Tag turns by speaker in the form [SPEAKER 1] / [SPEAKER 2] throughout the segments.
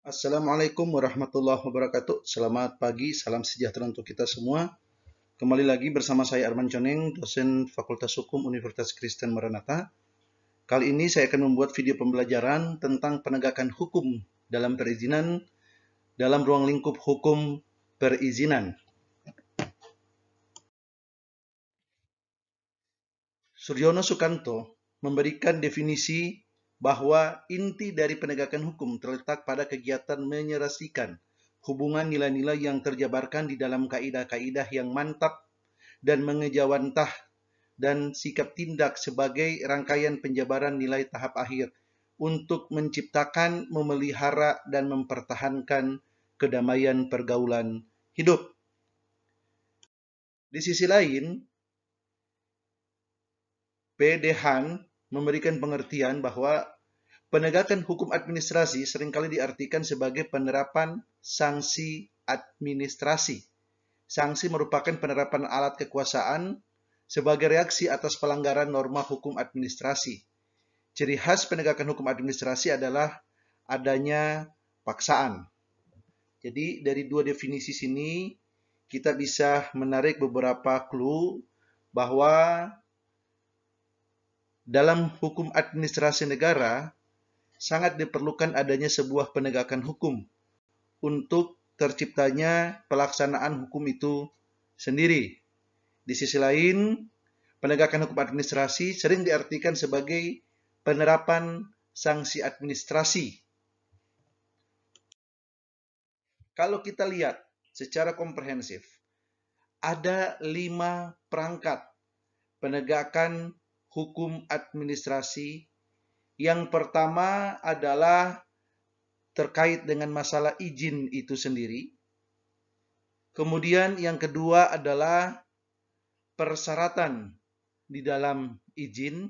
[SPEAKER 1] Assalamualaikum warahmatullahi wabarakatuh. Selamat pagi, salam sejahtera untuk kita semua. Kembali lagi bersama saya Arman Coneng, dosen Fakultas Hukum Universitas Kristen Maranatha. Kali ini saya akan membuat video pembelajaran tentang penegakan hukum dalam perizinan dalam ruang lingkup hukum perizinan. Suryono Sukanto memberikan definisi bahwa inti dari penegakan hukum terletak pada kegiatan menyelesaikan hubungan nilai-nilai yang terjabarkan di dalam kaidah-kaidah yang mantap dan mengejawantah dan sikap tindak sebagai rangkaian penjabaran nilai tahap akhir untuk menciptakan, memelihara, dan mempertahankan kedamaian pergaulan hidup. Di sisi lain, P. Dehan memberikan pengertian bahwa penegakan hukum administrasi seringkali diartikan sebagai penerapan sanksi administrasi. Sanksi merupakan penerapan alat kekuasaan sebagai reaksi atas pelanggaran norma hukum administrasi. Ciri khas penegakan hukum administrasi adalah adanya paksaan. Jadi dari dua definisi sini kita bisa menarik beberapa clue bahwa dalam hukum administrasi negara sangat diperlukan adanya sebuah penegakan hukum untuk terciptanya pelaksanaan hukum itu sendiri. Di sisi lain, penegakan hukum administrasi sering diartikan sebagai penerapan sanksi administrasi. Kalau kita lihat secara komprehensif, ada 5 perangkat penegakan hukum administrasi. Yang pertama adalah terkait dengan masalah izin itu sendiri. Kemudian yang kedua adalah persyaratan di dalam izin.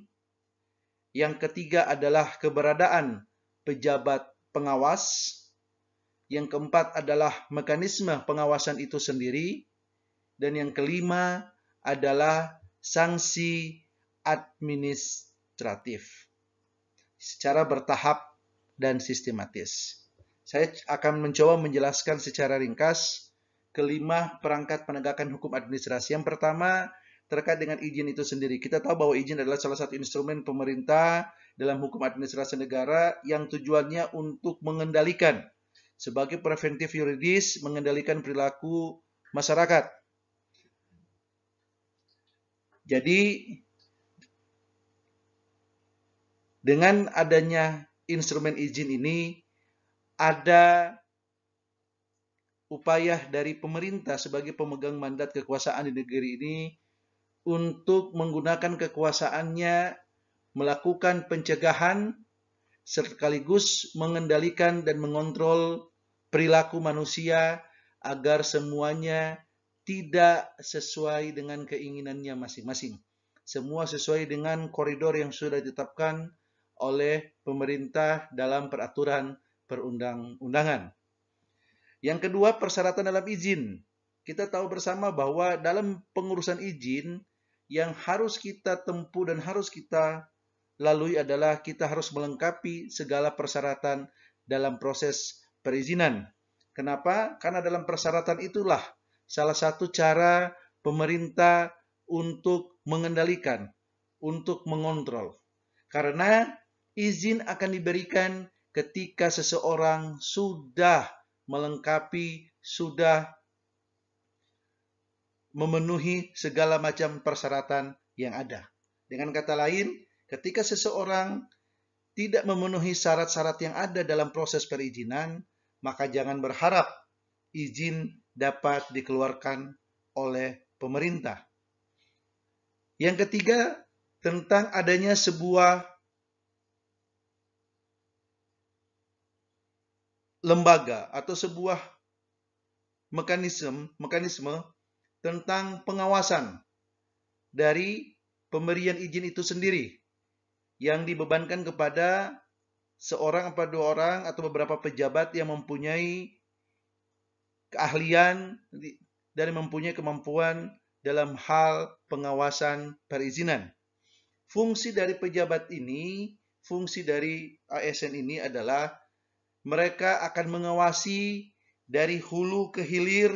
[SPEAKER 1] Yang ketiga adalah keberadaan pejabat pengawas. Yang keempat adalah mekanisme pengawasan itu sendiri. Dan yang kelima adalah sanksi administratif secara bertahap dan sistematis. Saya akan mencoba menjelaskan secara ringkas kelima perangkat penegakan hukum administrasi. Yang pertama terkait dengan izin itu sendiri. Kita tahu bahwa izin adalah salah satu instrumen pemerintah dalam hukum administrasi negara yang tujuannya untuk mengendalikan sebagai preventif yuridis, mengendalikan perilaku masyarakat. Jadi dengan adanya instrumen izin ini ada upaya dari pemerintah sebagai pemegang mandat kekuasaan di negeri ini untuk menggunakan kekuasaannya melakukan pencegahan sekaligus mengendalikan dan mengontrol perilaku manusia agar semuanya tidak sesuai dengan keinginannya masing-masing. Semua sesuai dengan koridor yang sudah ditetapkan oleh pemerintah dalam peraturan perundang-undangan. Yang kedua, persyaratan dalam izin. Kita tahu bersama bahwa dalam pengurusan izin yang harus kita tempuh dan harus kita lalui adalah kita harus melengkapi segala persyaratan dalam proses perizinan. Kenapa? Karena dalam persyaratan itulah salah satu cara pemerintah untuk mengendalikan, untuk mengontrol. Karena izin akan diberikan ketika seseorang sudah melengkapi, sudah memenuhi segala macam persyaratan yang ada. Dengan kata lain, ketika seseorang tidak memenuhi syarat-syarat yang ada dalam proses perizinan, maka jangan berharap izin dapat dikeluarkan oleh pemerintah. Yang ketiga, tentang adanya sebuah lembaga atau sebuah mekanisme tentang pengawasan dari pemberian izin itu sendiri yang dibebankan kepada seorang atau dua orang atau beberapa pejabat yang mempunyai keahlian dan mempunyai kemampuan dalam hal pengawasan perizinan. Fungsi dari pejabat ini, fungsi dari ASN ini adalah Mereka akan mengawasi dari hulu ke hilir,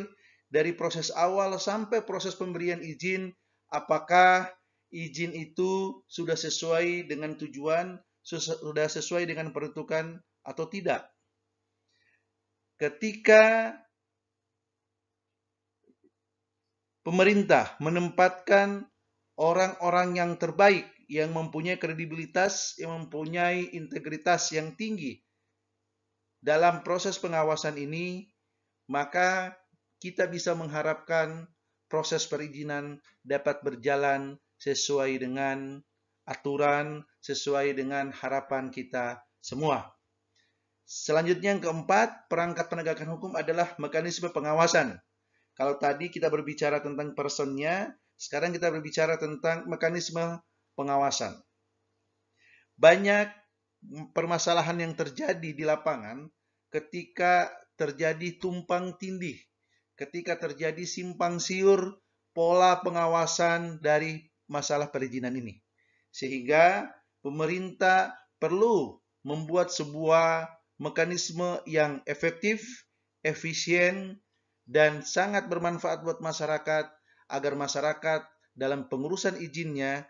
[SPEAKER 1] dari proses awal sampai proses pemberian izin, apakah izin itu sudah sesuai dengan tujuan, sudah sesuai dengan peruntukan atau tidak. Ketika pemerintah menempatkan orang-orang yang terbaik, yang mempunyai kredibilitas, yang mempunyai integritas yang tinggi dalam proses pengawasan ini, maka kita bisa mengharapkan proses perizinan dapat berjalan sesuai dengan aturan, sesuai dengan harapan kita semua. Selanjutnya yang keempat, perangkat penegakan hukum adalah mekanisme pengawasan. Kalau tadi kita berbicara tentang personnya, sekarang kita berbicara tentang mekanisme pengawasan. Banyak permasalahan yang terjadi di lapangan ketika terjadi tumpang tindih, ketika terjadi simpang siur pola pengawasan dari masalah perizinan ini. Sehingga pemerintah perlu membuat sebuah mekanisme yang efektif, efisien, dan sangat bermanfaat buat masyarakat agar masyarakat dalam pengurusan izinnya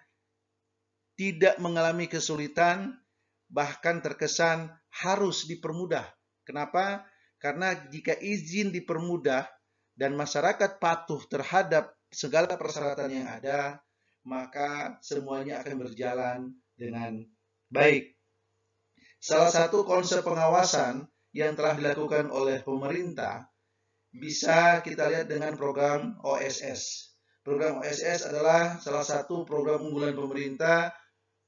[SPEAKER 1] tidak mengalami kesulitan, bahkan terkesan harus dipermudah. Kenapa? Karena jika izin dipermudah dan masyarakat patuh terhadap segala persyaratan yang ada, maka semuanya akan berjalan dengan baik. Salah satu konsep pengawasan yang telah dilakukan oleh pemerintah bisa kita lihat dengan program OSS. Program OSS adalah salah satu program unggulan pemerintah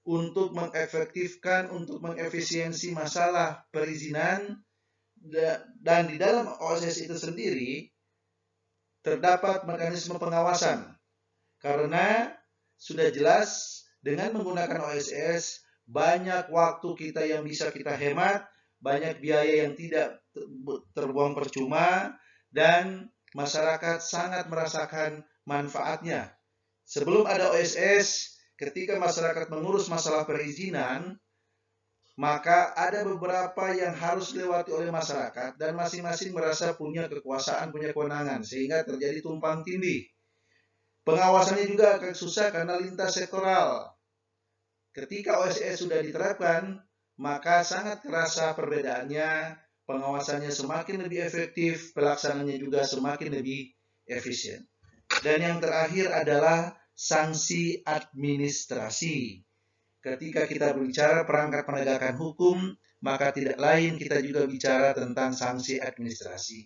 [SPEAKER 1] untuk mengefektifkan, untuk mengefisiensi masalah perizinan, dan di dalam OSS itu sendiri terdapat mekanisme pengawasan. Karena sudah jelas dengan menggunakan OSS banyak waktu kita yang bisa kita hemat, banyak biaya yang tidak terbuang percuma, dan masyarakat sangat merasakan manfaatnya. Sebelum ada OSS, ketika masyarakat mengurus masalah perizinan, maka ada beberapa yang harus dilewati oleh masyarakat dan masing-masing merasa punya kekuasaan, punya kewenangan, sehingga terjadi tumpang tindih. Pengawasannya juga akan susah karena lintas sektoral. Ketika OSS sudah diterapkan, maka sangat terasa perbedaannya, pengawasannya semakin lebih efektif, pelaksananya juga semakin lebih efisien. Dan yang terakhir adalah sanksi administrasi. Ketika kita berbicara perangkat penegakan hukum, maka tidak lain kita juga bicara tentang sanksi administrasi.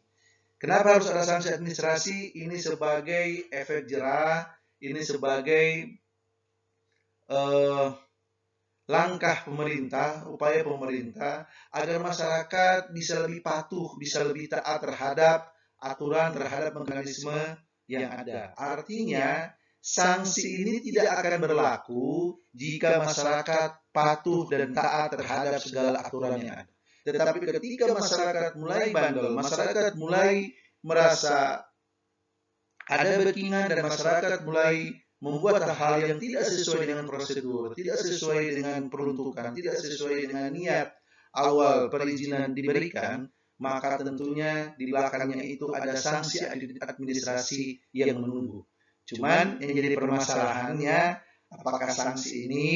[SPEAKER 1] Kenapa harus ada sanksi administrasi? Ini sebagai efek jerah, ini sebagai langkah pemerintah, upaya pemerintah agar masyarakat bisa lebih patuh, bisa lebih taat terhadap aturan, terhadap mekanisme yang ada. Artinya, sanksi ini tidak akan berlaku jika masyarakat patuh dan taat terhadap segala aturan yang ada. Tetapi ketika masyarakat mulai bandel, masyarakat mulai merasa ada backingan dan masyarakat mulai membuat hal yang tidak sesuai dengan prosedur, tidak sesuai dengan peruntukan, tidak sesuai dengan niat awal perizinan diberikan, maka tentunya di belakangnya itu ada sanksi administrasi yang menunggu. Cuman yang jadi permasalahannya, apakah sanksi ini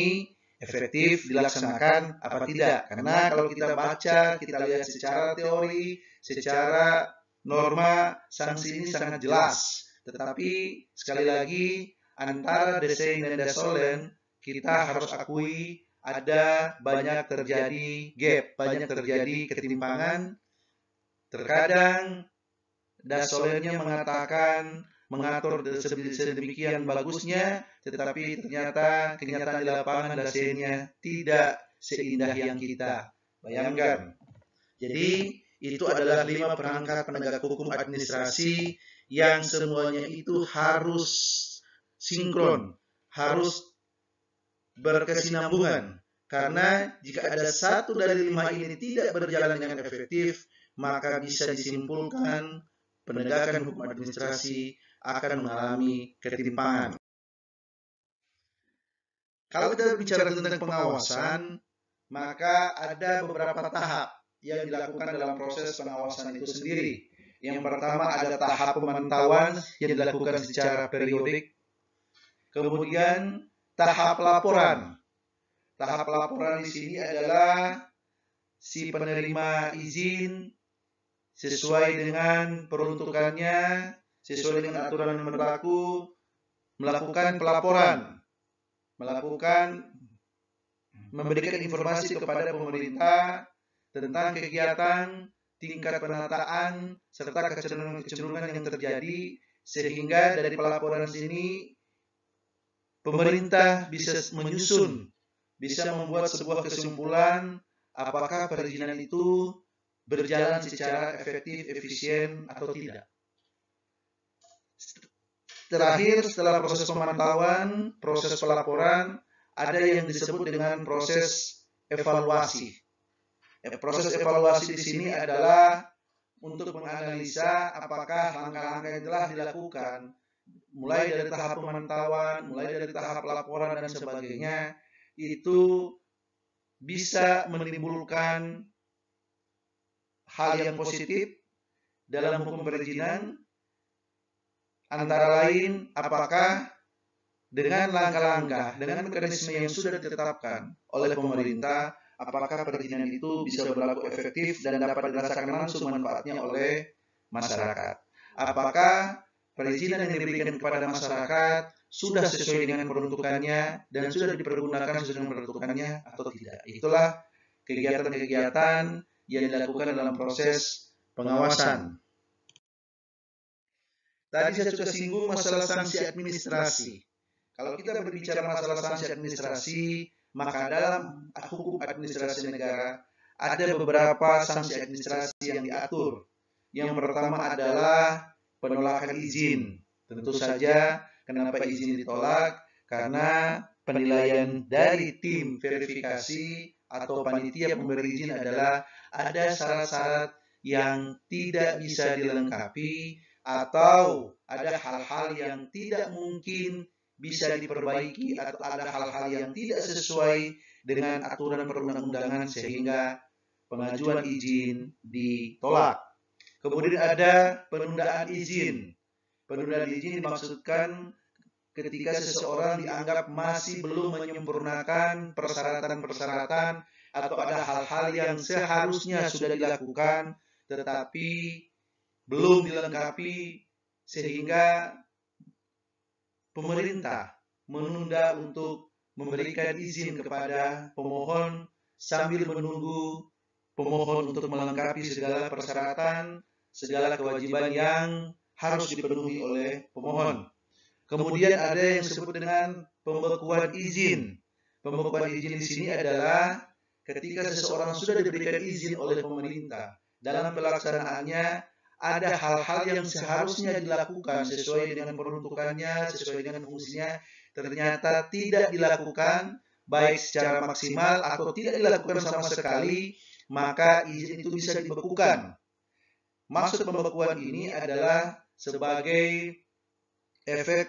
[SPEAKER 1] efektif dilaksanakan apa tidak? Karena kalau kita baca, kita lihat secara teori, secara norma, sanksi ini sangat jelas. Tetapi sekali lagi, antara desain dan dasolen, kita harus akui ada banyak terjadi gap, banyak terjadi ketimpangan. Terkadang dasolennya mengatakan mengatur sedemikian bagusnya, tetapi ternyata kenyataan di lapangan dasennya tidak seindah yang kita bayangkan. Jadi itu adalah 5 perangkat penegak hukum administrasi yang semuanya itu harus sinkron, harus berkesinambungan. Karena jika ada satu dari 5 ini tidak berjalan dengan efektif, maka bisa disimpulkan penegakan hukum administrasi akan mengalami ketimpangan. Kalau kita bicara tentang pengawasan, maka ada beberapa tahap. yang dilakukan dalam proses pengawasan itu sendiri. Yang pertama ada tahap pemantauan yang dilakukan secara periodik. Kemudian tahap laporan. Tahap laporan di sini adalah si penerima izin sesuai dengan peruntukannya, sesuai dengan aturan yang berlaku, melakukan pelaporan, memberikan informasi kepada pemerintah tentang kegiatan, tingkat penataan, serta kecenderungan yang terjadi, sehingga dari pelaporan sini pemerintah bisa menyusun, bisa membuat sebuah kesimpulan apakah perizinan itu berjalan secara efektif, efisien, atau tidak. Terakhir, setelah proses pemantauan, proses pelaporan, ada yang disebut dengan proses evaluasi. Proses evaluasi di sini adalah untuk menganalisa apakah langkah-langkah yang telah dilakukan, mulai dari tahap pemantauan, mulai dari tahap laporan dan sebagainya, itu bisa menimbulkan hal yang positif dalam hukum perizinan, antara lain apakah dengan langkah-langkah, dengan mekanisme yang sudah ditetapkan oleh pemerintah, apakah perizinan itu bisa berlaku efektif dan dapat dirasakan langsung manfaatnya oleh masyarakat. Apakah perizinan yang diberikan kepada masyarakat sudah sesuai dengan peruntukannya dan sudah dipergunakan sesuai dengan peruntukannya atau tidak. Itulah kegiatan-kegiatan yang dilakukan dalam proses pengawasan. Tadi saya sudah singgung masalah sanksi administrasi. Kalau kita berbicara masalah sanksi administrasi, maka dalam hukum administrasi negara ada beberapa sanksi administrasi yang diatur. Yang pertama adalah penolakan izin. Tentu saja kenapa izin ditolak? Karena penilaian dari tim verifikasi atau panitia pemberi izin adalah ada syarat-syarat yang tidak bisa dilengkapi atau ada hal-hal yang tidak mungkin bisa diperbaiki atau ada hal-hal yang tidak sesuai dengan aturan perundang-undangan sehingga pengajuan izin ditolak. Kemudian ada penundaan izin. Penundaan izin dimaksudkan ketika seseorang dianggap masih belum menyempurnakan persyaratan-persyaratan atau ada hal-hal yang seharusnya sudah dilakukan tetapi belum dilengkapi sehingga pemerintah menunda untuk memberikan izin kepada pemohon sambil menunggu pemohon untuk melengkapi segala persyaratan, segala kewajiban yang harus dipenuhi oleh pemohon. Kemudian ada yang disebut dengan pembekuan izin. Pembekuan izin di sini adalah ketika seseorang sudah diberikan izin oleh pemerintah, dalam pelaksanaannya ada hal-hal yang seharusnya dilakukan sesuai dengan peruntukannya, sesuai dengan fungsinya, ternyata tidak dilakukan baik secara maksimal atau tidak dilakukan sama sekali, maka izin itu bisa dibekukan. Maksud pembekuan ini adalah sebagai efek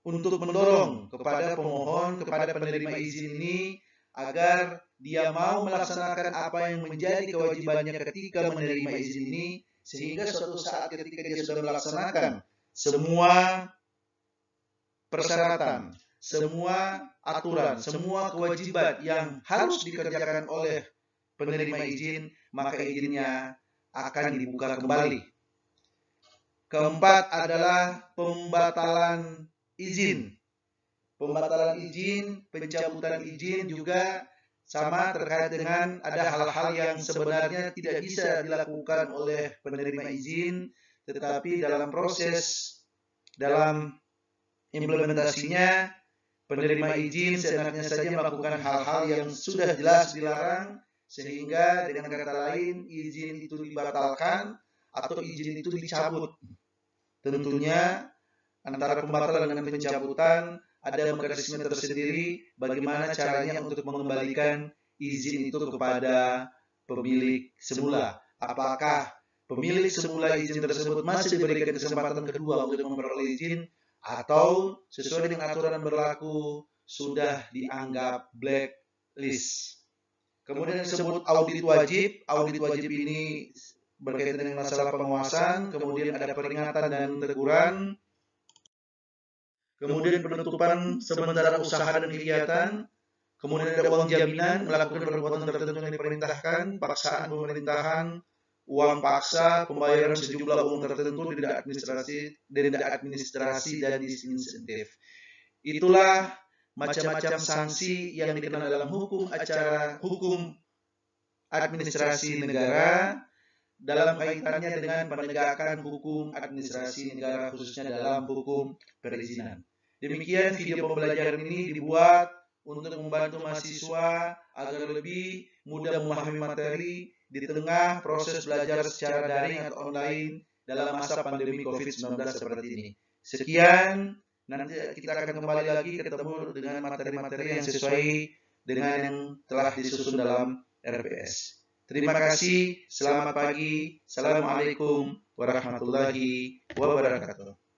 [SPEAKER 1] untuk mendorong kepada pemohon, kepada penerima izin ini agar dia mau melaksanakan apa yang menjadi kewajibannya ketika menerima izin ini, sehingga suatu saat ketika dia sudah melaksanakan semua persyaratan, semua aturan, semua kewajiban yang harus dikerjakan oleh penerima izin, maka izinnya akan dibuka kembali. Keempat adalah pembatalan izin. Pembatalan izin, pencabutan izin juga sama terkait dengan ada hal-hal yang sebenarnya tidak bisa dilakukan oleh penerima izin, tetapi dalam proses, dalam implementasinya, penerima izin seenaknya saja melakukan hal-hal yang sudah jelas dilarang, sehingga dengan kata lain izin itu dibatalkan atau izin itu dicabut. Tentunya antara pembatalan dan pencabutan ada mekanisme tersendiri bagaimana caranya untuk mengembalikan izin itu kepada pemilik semula. Apakah pemilik semula izin tersebut masih diberikan kesempatan kedua untuk memperoleh izin atau sesuai dengan aturan berlaku sudah dianggap blacklist. Kemudian disebut audit wajib. Audit wajib ini berkaitan dengan masalah pengawasan. Kemudian ada peringatan dan teguran. Kemudian penutupan sementara usaha dan kegiatan. Kemudian ada uang jaminan, melakukan perbuatan tertentu yang diperintahkan, paksaan pemerintahan, uang paksa, pembayaran sejumlah uang tertentu, denda administrasi dan disinsentif. Itulah macam-macam sanksi yang dikenal dalam hukum administrasi negara dalam kaitannya dengan penegakan hukum administrasi negara, khususnya dalam hukum perizinan. Demikian video pembelajaran ini dibuat untuk membantu mahasiswa agar lebih mudah memahami materi di tengah proses belajar secara daring atau online dalam masa pandemi COVID-19 seperti ini. Sekian, nanti kita akan kembali lagi ketemu dengan materi-materi yang sesuai dengan yang telah disusun dalam RPS. Terima kasih, selamat pagi, Assalamualaikum warahmatullahi wabarakatuh.